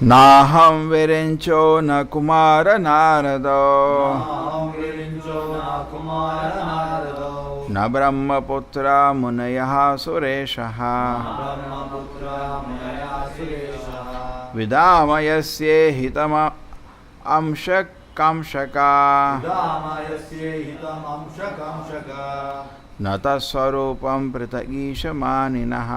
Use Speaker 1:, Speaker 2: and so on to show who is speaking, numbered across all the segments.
Speaker 1: नाहं विरिञ्चो न कुमार नारदो न ब्रह्मपुत्रा मुनयः सुरेशः विदामयस्ये हितम अंशकांशका न तत्स्वरूपं पृथगीशमानिनः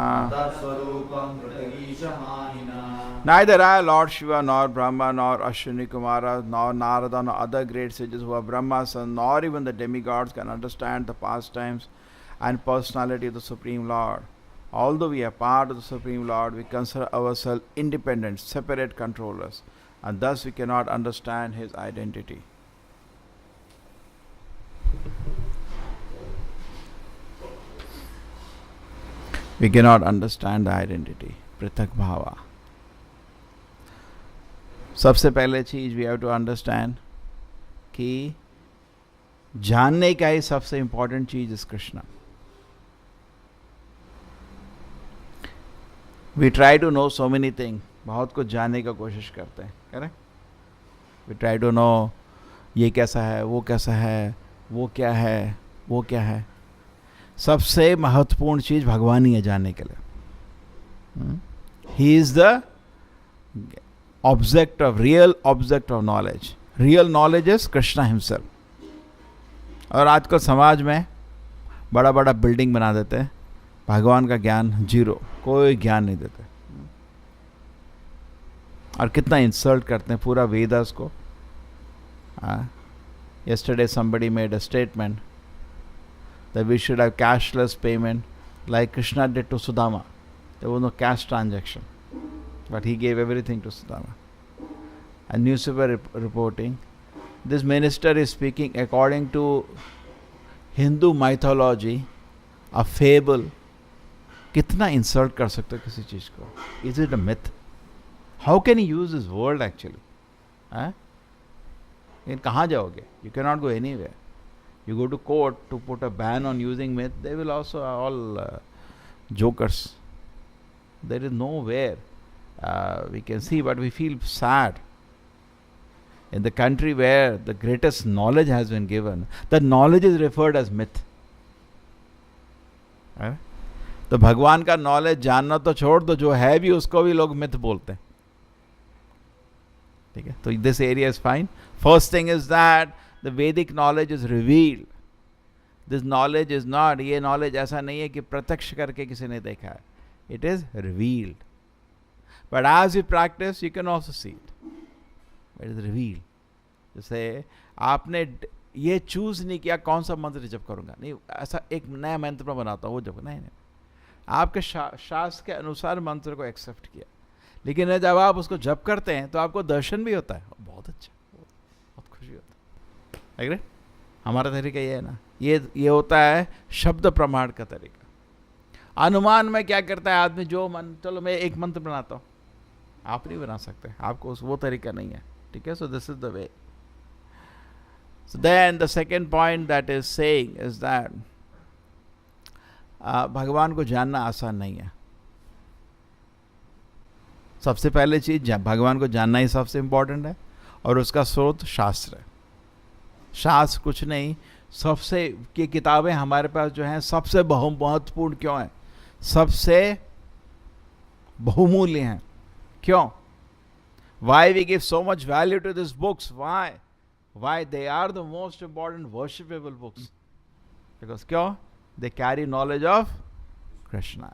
Speaker 1: Neither I, Lord Shiva, nor Brahma, nor Ashwini Kumara, nor Narada, nor other great sages who are Brahmas, nor even the demigods can understand the pastimes and personality of the Supreme Lord. Although we are part of the Supreme Lord, we consider ourselves independent, separate controllers, and thus we cannot understand His identity. We cannot understand the identity. Prithak Bhava. सबसे पहले चीज we have to understand कि जानने का ही सबसे important चीज is Krishna. We try to know so many thing. बहुत कुछ जानने का कोशिश करते हैं, correct. We try to know ये कैसा है, वो कैसा है, वो क्या है, वो क्या है. सबसे महत्वपूर्ण चीज भगवान ही है जानने के लिए. He is the object of knowledge. Real knowledge is Krishna himself. और आजकल समाज में बड़ा बड़ा बिल्डिंग बना देते हैं, भगवान का ज्ञान जीरो, कोई ज्ञान नहीं देते, और कितना इंसल्ट करते हैं पूरा वेदास को. Yesterday somebody made a statement that we should have cashless payment like Krishna did to Sudama. There was no cash transaction, but he gave everything to Sudama. And newspaper reporting, this minister is speaking according to Hindu mythology, a fable. कितना insult कर सकते हो किसी चीज को? Is it a myth? How can he use this word actually? लेकिन कहाँ जाओगे? You cannot go anywhere. You go to court to put a ban on using myth, they will also all jokers. There is nowhere we can see, but we feel sad. In the country where the greatest knowledge has been given, the knowledge is referred as myth. तो भगवान का knowledge जानना तो छोड़ दो, जो है भी उसको भी लोग मिथ बोलते हैं. ठीक है, तो this area is fine. First thing is that the Vedic knowledge is revealed. This knowledge is not, ये नॉलेज ऐसा नहीं है कि प्रत्यक्ष करके किसी ने देखा है. It is revealed. But as you practice, you can also see it. It is revealed. जैसे आपने ये चूज नहीं किया कौन सा मंत्र जप करूंगा, नहीं, ऐसा एक नया मंत्र में बनाता हूँ वो जप, नहीं, आपके शास्त्र के अनुसार मंत्र को एक्सेप्ट किया. लेकिन जब आप उसको जप करते हैं तो आपको दर्शन भी होता है, बहुत अच्छा, बहुत खुशी होता है. हमारा तरीका ये है ना, ये होता है शब्द प्रमाण का तरीका. अनुमान में क्या करता है आदमी, जो मन, चलो मैं एक मंत्र बनाता हूँ, आप नहीं बना सकते, आपको वो तरीका नहीं है. ठीक है, so this is the way. So then the second point that is saying is that भगवान को जानना आसान नहीं है. सबसे पहले चीज भगवान को जानना ही सबसे इंपॉर्टेंट है, और उसका स्रोत शास्त्र है. शास्त्र कुछ नहीं, सबसे की किताबें हमारे पास जो हैं सबसे महत्वपूर्ण क्यों है, सबसे बहुमूल्य हैं. क्यों? Why we give so much value to these books? Why they are the most important worshipable books? Because क्यों? They carry knowledge of Krishna.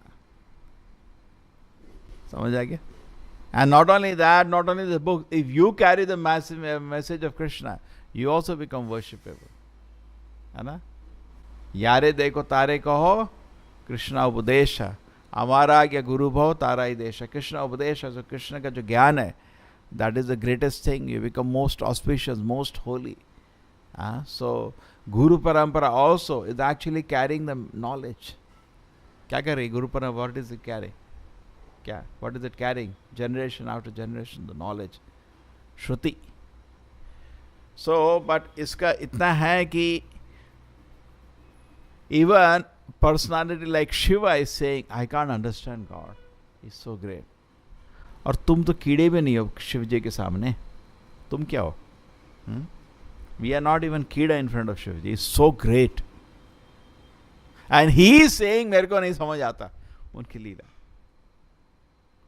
Speaker 1: समझ आ गया? And not only that, not only the book, if you carry the massive message of Krishna, you also become worshipable. है ना? यारे देखो तारे कहो कृष्णा उपदेश, हमारा क्या गुरु भव तारा ही देश. कृष्णा उपदेश, जो कृष्ण का जो ज्ञान है, that is the greatest thing. You become most auspicious, most holy. So Guru Parampara also is actually carrying the knowledge. क्या कर रही गुरु परंपरा? What is it carrying? क्या? What is it carrying? Generation after generation, the knowledge. Shruti. So, but इसका इतना है कि even personality like Shiva is saying, I can't understand God. He's so great. और तुम तो कीड़े भी नहीं हो शिव जी के सामने, तुम क्या हो? वी आर नॉट इवन कीड़ा in front of Shiv ji, so great. And he is saying मेरे को नहीं समझ आता उनकी लीला,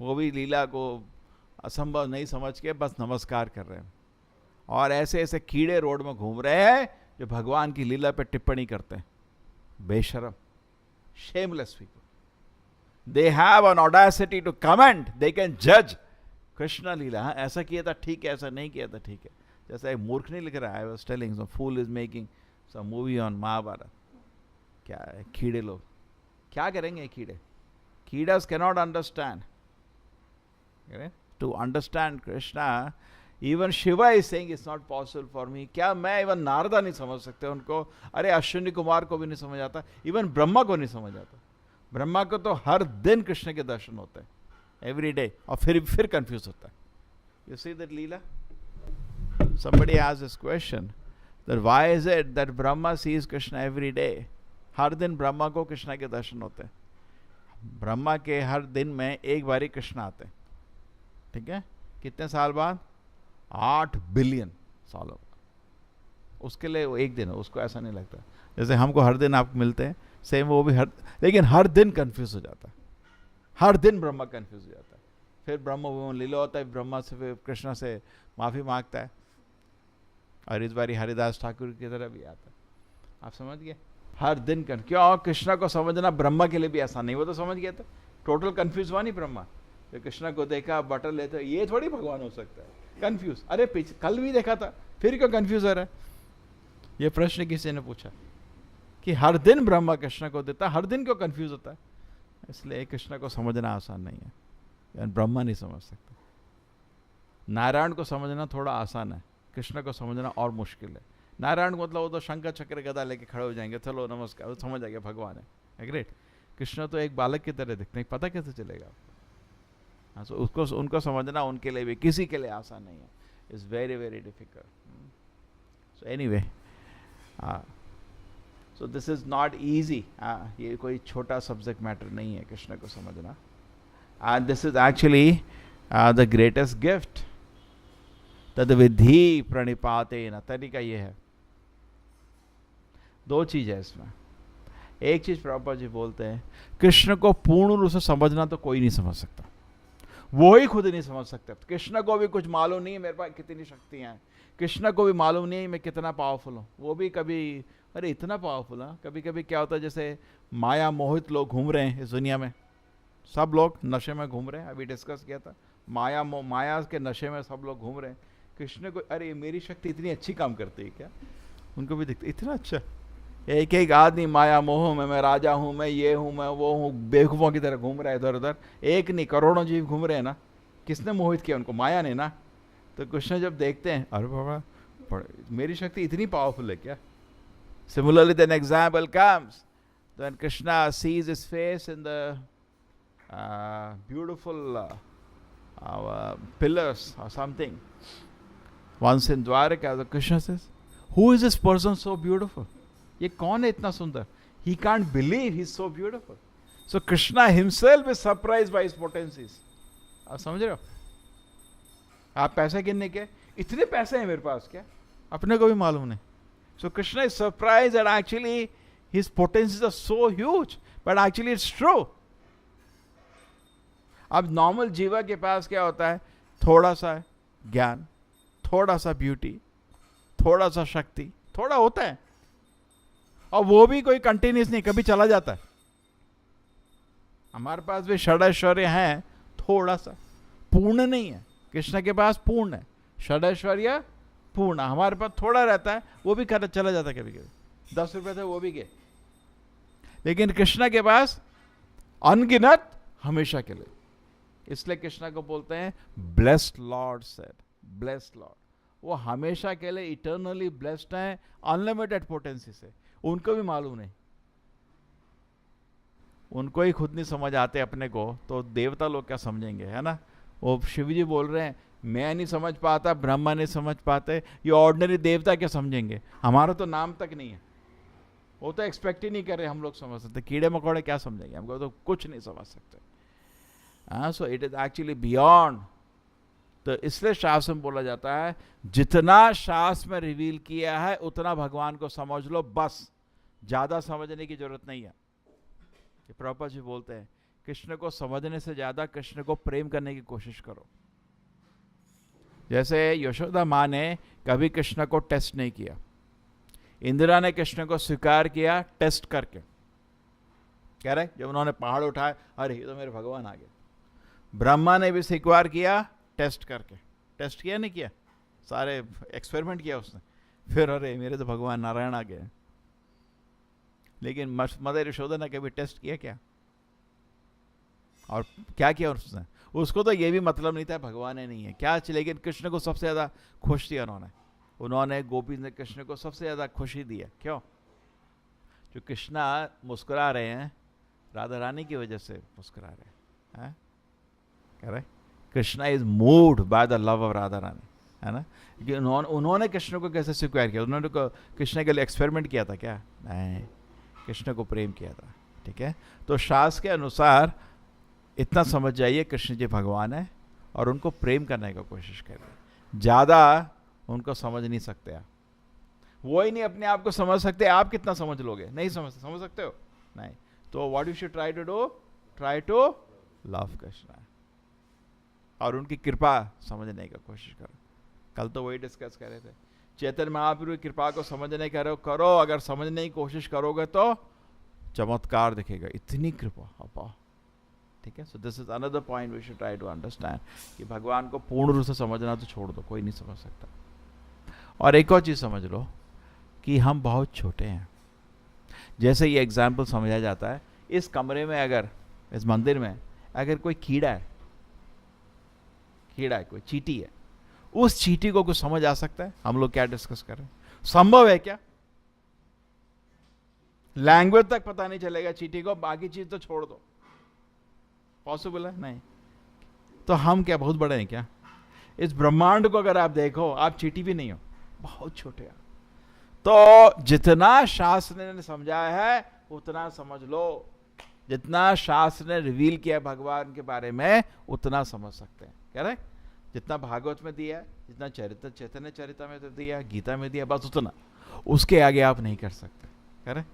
Speaker 1: वो भी लीला को असंभव नहीं समझ के बस नमस्कार कर रहे हैं। और ऐसे ऐसे कीड़े रोड में घूम रहे हैं जो भगवान की लीला पे टिप्पणी करते हैं, बेशरम, shameless people. They have an audacity to comment, they can judge Krishna लीला। हाँ, ऐसा किया था ठीक है, ऐसा नहीं किया था ठीक है। जैसा एक मूर्ख नहीं लिख रहा है, I was telling some fool is making some movie on Mahabharat. क्या है, कीड़े लोग क्या करेंगे? कीड़े, कीड़as cannot understand। To understand Krishna, even Shiva is saying it's not possible for me। क्या मैं इवन नारदा नहीं समझ सकते उनको? अरे अश्विनी कुमार को भी नहीं समझ आता, इवन ब्रह्मा को नहीं समझ आता। ब्रह्मा को तो हर दिन कृष्ण के दर्शन होते हैं, एवरी डे, और फिर कंफ्यूज होता है। You see that Leela? somebody asked this question that why is it that Brahma sees Krishna every day? हर दिन ब्रह्मा को कृष्ण के दर्शन होते हैं। ब्रह्मा के हर दिन में एक बारी कृष्ण आते हैं, ठीक है? कितने साल बाद? 8 बिलियन सालों। उसके लिए वो एक दिन है, उसको ऐसा नहीं लगता। जैसे हमको हर दिन आप मिलते हैं, सेम वो भी लेकिन हर दिन कंफ्यूज हो जाता है। हर दिन ब्रह्मा कंफ्यूज हो जाता है। फिर ब्रह्म लीला होता है, ब्रह्मा से फिर कृष्ण से माफी मांगता है, और इस बारी हरिदास ठाकुर की तरह भी आता है। आप समझ गए? हर दिन क्यों? कृष्ण को समझना ब्रह्मा के लिए भी आसान नहीं, वो तो समझ गया था। टोटल कंफ्यूज हुआ नहीं ब्रह्मा। तो कृष्ण को देखा, बटन लेते, ये थोड़ी भगवान हो सकता है। कंफ्यूज, अरे पीछे कल भी देखा था, फिर क्यों कंफ्यूज हो रहा है? ये प्रश्न किसी ने पूछा कि हर दिन ब्रह्मा कृष्ण को देता, हर दिन क्यों कंफ्यूज होता है? इसलिए कृष्ण को समझना आसान नहीं है, यानी ब्रह्मा नहीं समझ सकता। नारायण को समझना थोड़ा आसान है, कृष्ण को समझना और मुश्किल है। नारायण को मतलब वो तो शंकर चक्र गदा लेके खड़े हो जाएंगे, चलो नमस्कार, वो समझ आएगा भगवान है, ग्रेट। कृष्ण तो एक बालक की तरह दिखते हैं, पता कैसे चलेगा? हाँ, so उसको उनको समझना उनके लिए भी, किसी के लिए आसान नहीं है। It's very very difficult. So anyway, so this is not easy. ये कोई छोटा सब्जेक्ट मैटर नहीं है कृष्ण को समझना। And this is actually the greatest gift. तद विधि प्रणिपातेन, तरीका ये है। दो चीज है इसमें। एक चीज प्रभुपाद जी बोलते हैं, कृष्ण को पूर्ण रूप से समझना तो कोई नहीं समझ सकता, वो ही खुद नहीं समझ सकता। कृष्ण को भी कुछ मालूम नहीं है मेरे पास कितनी शक्तियां हैं, कृष्ण को भी मालूम नहीं है मैं कितना पावरफुल हूँ। वो भी कभी, अरे इतना पावरफुल है। कभी कभी क्या होता है, जैसे माया मोहित लोग घूम रहे हैं इस दुनिया में, सब लोग नशे में घूम रहे हैं। अभी डिस्कस किया था, माया के नशे में सब लोग घूम रहे हैं। कृष्ण को, अरे मेरी शक्ति इतनी अच्छी काम करती है क्या? उनको भी दिखता इतना अच्छा। एक एक आदमी माया मोह में, मैं राजा हूँ, मैं ये हूँ, मैं वो हूँ, बेवकूफ़ों की तरह घूम रहा है इधर उधर। एक नहीं, करोड़ों जीव घूम रहे हैं ना। किसने मोहित किया उनको? माया ने ना। तो कृष्ण जब देखते हैं, अरे बाबा मेरी शक्ति इतनी पावरफुल है क्या? Similarly, then example comes when Krishna sees his face in the beautiful pillars or something. Once in Dwaraka, the Krishna says, "Who is this person so beautiful? ये कौन है इतना सुंदर?" He can't believe he's so beautiful. So Krishna himself is surprised by his potencies. आप समझ रहे हो? आप पैसे गिनने के, इतने पैसे हैं मेरे पास क्या? अपने को भी मालूम नहीं। So Krishna is surprised that actually his potencies are so huge, but actually it's true. अब नॉर्मल जीवा के पास क्या होता है? थोड़ा सा ज्ञान, थोड़ा सा ब्यूटी, थोड़ा सा शक्ति, थोड़ा होता है, और वो भी कोई कंटिन्यूस नहीं, कभी चला जाता है। हमारे पास भी षडैश्वर्य है, थोड़ा सा, पूर्ण नहीं है। कृष्ण के पास पूर्ण है, षडैश्वर्य पूर्ण। हमारे पास थोड़ा रहता है, वो भी चला जाता है कभी कभी। 10 रुपए थे वो भी गए। लेकिन कृष्ण के पास अनगिनत हमेशा के लिए। इसलिए कृष्ण को बोलते हैं blessed Lord said, blessed Lord. वो हमेशा के लिए इटर्नली ब्लेस्ड हैं, अनलिमिटेड पोटेंसी से। उनको भी मालूम नहीं, उनको ही खुद नहीं समझ आते अपने को, तो देवता लोग क्या समझेंगे, है ना? वो शिव जी बोल रहे हैं, मैं नहीं समझ पाता, ब्रह्मा नहीं समझ पाते, ये ऑर्डिनरी देवता क्या समझेंगे? हमारा तो नाम तक नहीं है, वो तो एक्सपेक्ट ही नहीं कर रहे हम लोग समझ सकते। कीड़े मकोड़े क्या समझेंगे? हमको तो कुछ नहीं समझ सकते। So it is actually beyond. तो इसलिए शास्त्र में बोला जाता है जितना शास्त्र में रिवील किया है उतना भगवान को समझ लो, बस ज्यादा समझने की जरूरत नहीं है। ये प्रभुपाद जी बोलते हैं कृष्ण को समझने से ज्यादा कृष्ण को प्रेम करने की कोशिश करो। जैसे यशोदा माँ ने कभी कृष्ण को टेस्ट नहीं किया, इंदिरा ने कृष्ण को स्वीकार किया टेस्ट करके। कह रहे जब उन्होंने पहाड़ उठाए, अरे ये तो मेरे भगवान आ गए। ब्रह्मा ने भी स्वीकार किया टेस्ट करके। टेस्ट किया नहीं किया, सारे एक्सपेरिमेंट किया उसने, फिर अरे मेरे तो भगवान नारायण आ गए। लेकिन मदर यशोदा ने कभी टेस्ट किया क्या? और क्या किया उसने? उसको तो ये भी मतलब नहीं था भगवान है नहीं है क्या, लेकिन कृष्ण को सबसे ज्यादा खुश दिया उन्होंने गोपी ने कृष्ण को सबसे ज्यादा खुशी दी है। क्यों? जो कृष्णा मुस्कुरा रहे हैं राधा रानी की वजह से मुस्कुरा रहे हैं। कह रहे Krishna is moved by the love of Radha Rani, है ना। कि उन्होंने कृष्ण को कैसे स्वीकार किया? उन्होंने कृष्ण के लिए एक्सपेरिमेंट किया था क्या? नहीं, कृष्ण को प्रेम किया था। ठीक है, तो शास्त्र के अनुसार इतना समझ जाइए कृष्ण जी भगवान है और उनको प्रेम करने का कोशिश करिए। ज़्यादा उनको समझ नहीं सकते आप, वो ही नहीं अपने आप को समझ सकते। आप कितना समझ लोगे? नहीं समझ सकते हो, नहीं। तो what you should try to do, try to love Krishna और उनकी कृपा समझने का कोशिश करो। कल तो वही डिस्कस कर रहे थे, चैतन्य महाप्रभु की कृपा को समझने का करो। अगर समझने की कोशिश करोगे तो चमत्कार दिखेगा, इतनी कृपा अपा। ठीक है, so this is another point we should try to understand कि भगवान को पूर्ण रूप से समझना तो छोड़ दो, कोई नहीं समझ सकता। और एक और चीज समझ लो कि हम बहुत छोटे हैं। जैसे ये एग्जाम्पल समझा जाता है, इस कमरे में अगर, इस मंदिर में अगर कोई कीड़ा है, कोई चींटी है, उस चींटी को कुछ समझ आ सकता है? हम लोग क्या डिस्कस कर रहे हैं, संभव है क्या? लैंग्वेज तक पता नहीं चलेगा चींटी को, बाकी चीज तो छोड़ दो। पॉसिबल है? नहीं। तो हम क्या बहुत बड़े हैं क्या? इस ब्रह्मांड को अगर आप देखो, आप चींटी भी नहीं हो, बहुत छोटे हैं। तो जितना शास्त्र ने समझाया है उतना समझ लो, जितना शास्त्र ने रिवील किया भगवान के बारे में उतना समझ सकते हैं। कह रहे जितना भागवत में दिया है, जितना चैतन्य चरित्र में दिया, गीता में दिया, बस उतना, उसके आगे आप नहीं कर सकते। कह रहे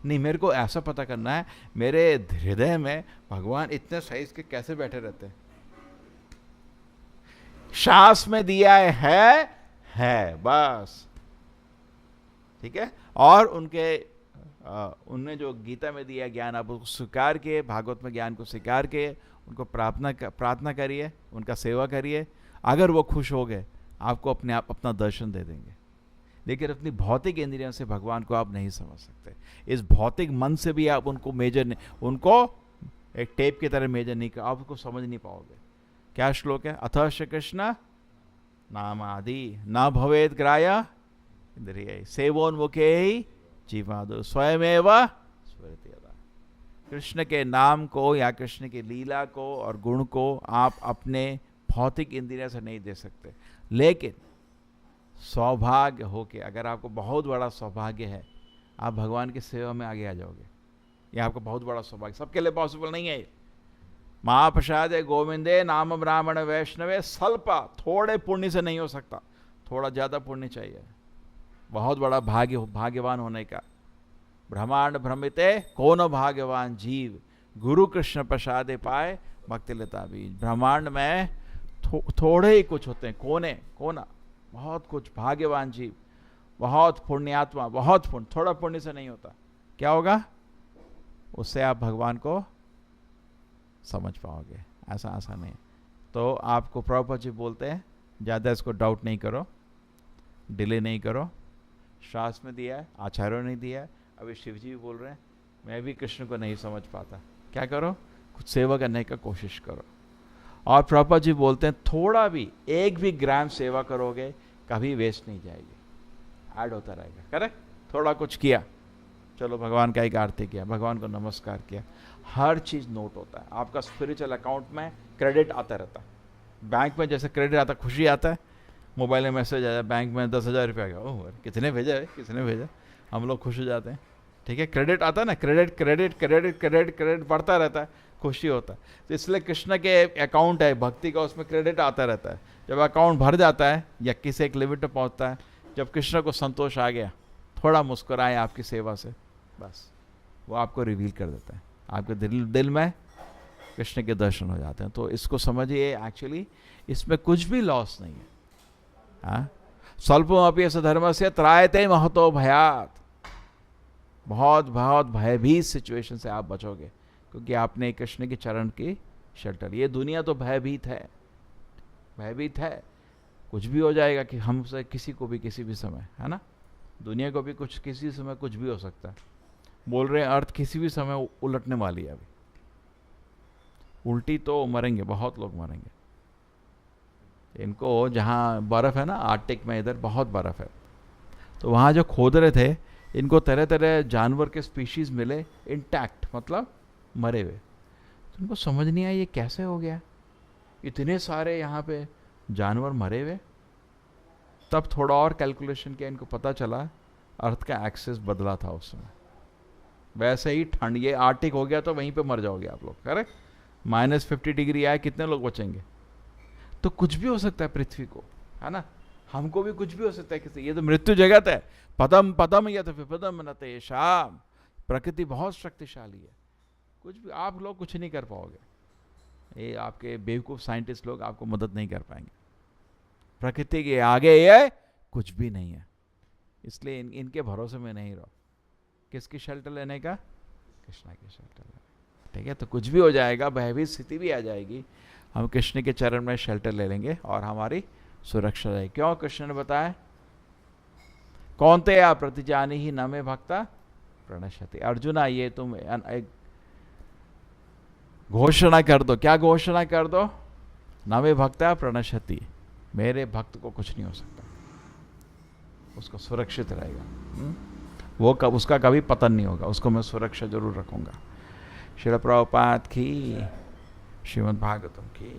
Speaker 1: नहीं, मेरे को ऐसा पता करना है मेरे हृदय में भगवान इतने साइज के कैसे बैठे रहते हैं। शास्त्र में दिया है बस। ठीक है, और उनने जो गीता में दिया ज्ञान आप उसको स्वीकार किए, भागवत में ज्ञान को स्वीकार किए, उनको प्रार्थना करिए, उनका सेवा करिए। अगर वो खुश हो गए आपको अपने आप अपना दर्शन दे देंगे। लेकिन अपनी भौतिक इंद्रियों से भगवान को आप नहीं समझ सकते। इस भौतिक मन से भी आप उनको मेजर नहीं, उनको एक टेप की तरह मेजर नहीं कर, आप उसको समझ नहीं पाओगे। क्या श्लोक है? अथ श्री कृष्ण नाम आदि न भवेद ग्राह्य इंद्रिय सेवोन्मुखे ही जीवादो स्वयमेव स्मरति यदा। कृष्ण के नाम को या कृष्ण की लीला को और गुण को आप अपने भौतिक इंद्रियों से नहीं दे सकते। लेकिन सौभाग्य हो के, अगर आपको बहुत बड़ा सौभाग्य है, आप भगवान की सेवा में आगे आ जाओगे। ये आपको बहुत बड़ा सौभाग्य, सबके लिए पॉसिबल नहीं है। महाप्रसाद गोविंदे नाम ब्राह्मण वैष्णवे स्वल्पा, थोड़े पुण्य से नहीं हो सकता, थोड़ा ज़्यादा पुण्य चाहिए। बहुत बड़ा भाग्यवान होने का। ब्रह्मांड भ्रमिते कौन भाग्यवान जीव, गुरु कृष्ण प्रसादे पाए भक्ति लेता भी। ब्रह्मांड में थोड़े ही कुछ होते हैं, कोना बहुत कुछ। भाग्यवान जीव, बहुत पुण्यात्मा, बहुत पुण्य, थोड़ा पुण्य से नहीं होता। क्या होगा? उससे आप भगवान को समझ पाओगे, ऐसा आसान नहीं। तो आपको प्रभुपाद जी बोलते हैं ज़्यादा इसको डाउट नहीं करो, डिले नहीं करो। शास्त्र में दिया है, आचार्यों ने दिया है। अभी शिव जी भी बोल रहे हैं मैं भी कृष्ण को नहीं समझ पाता। क्या करो? कुछ सेवा करने का कोशिश करो। और प्रभुपाद जी बोलते हैं थोड़ा भी, 1 भी ग्राम सेवा करोगे कभी वेस्ट नहीं जाएगी, ऐड होता रहेगा। करेक्ट? थोड़ा कुछ किया, चलो भगवान का एक आरती किया, भगवान को नमस्कार किया, हर चीज़ नोट होता है। आपका स्पिरिचुअल अकाउंट में क्रेडिट आता रहता है। बैंक में जैसे क्रेडिट आता, खुशी आता है, मोबाइल में मैसेज आया बैंक में 10,000 रुपये आ गया, ओह कितने भेजा है, किसने भेजा, हम लोग खुश हो जाते हैं। ठीक है, क्रेडिट आता है ना, credit credit credit credit credit बढ़ता रहता है, खुशी होता है। तो इसलिए कृष्ण के अकाउंट है भक्ति का, उसमें क्रेडिट आता रहता है। जब अकाउंट भर जाता है या किसी एक लिमिट पर पहुंचता है, जब कृष्ण को संतोष आ गया, थोड़ा मुस्कुराए आपकी सेवा से, बस वो आपको रिवील कर देता है, आपके दिल में कृष्ण के दर्शन हो जाते हैं। तो इसको समझिए, एक्चुअली इसमें कुछ भी लॉस नहीं है। हाँ, स्वल्पमपि अस्य धर्मस्य त्रायते महतो भयात्, बहुत बहुत भयभीत सिचुएशन से आप बचोगे, क्योंकि आपने कृष्ण के चरण की शेल्टर। ये दुनिया तो भयभीत है, भयभीत है, कुछ भी हो जाएगा कि हमसे किसी को भी किसी भी समय, है ना, दुनिया को भी कुछ किसी समय कुछ भी हो सकता है। बोल रहे हैं अर्थ किसी भी समय उलटने वाली है, अभी उल्टी तो मरेंगे, बहुत लोग मरेंगे। इनको जहाँ बर्फ़ है ना, आर्टिक में इधर बहुत बर्फ़ है, तो वहाँ जो खोद रहे थे, इनको तरह तरह जानवर के स्पीशीज़ मिले इंटैक्ट, मतलब मरे हुए। तो इनको समझ नहीं आया ये कैसे हो गया, इतने सारे यहाँ पे जानवर मरे हुए। तब थोड़ा और कैलकुलेशन किया, इनको पता चला अर्थ का एक्सेस बदला था उस समय। वैसे ही ठंड, ये आर्टिक हो गया तो वहीं पे मर जाओगे आप लोग, करेक्ट। -50 डिग्री आए, कितने लोग बचेंगे? तो कुछ भी हो सकता है पृथ्वी को, है ना, हमको भी कुछ भी हो सकता है किसी। ये तो मृत्यु जगत है, पदम पदम या तो विपदम न तेषाम। प्रकृति बहुत शक्तिशाली है, कुछ भी आप लोग कुछ नहीं कर पाओगे। ये आपके बेवकूफ़ साइंटिस्ट लोग आपको मदद नहीं कर पाएंगे। प्रकृति के आगे ये कुछ भी नहीं है, इसलिए इनके भरोसे में नहीं रहो। किसकी शेल्टर लेने का? कृष्णा की शेल्टर लेने, ठीक है। तो कुछ भी हो जाएगा, भयभीत स्थिति भी आ जाएगी, हम कृष्ण के चरण में शेल्टर ले लेंगे और हमारी सुरक्षा रहेगी। क्यों? कृष्ण ने बताया, कौनते आप प्रतिजानी ही न मे भक्ता प्रणश्यति। अर्जुना, ये तुम एक घोषणा कर दो। क्या घोषणा कर दो? न मे भक्ता प्रणश्यति, मेरे भक्त को कुछ नहीं हो सकता, उसको सुरक्षित रहेगा, वो कब उसका कभी पतन नहीं होगा, उसको मैं सुरक्षा जरूर रखूंगा। श्रील प्रभुपाद की, श्रीमद् भागवतम की।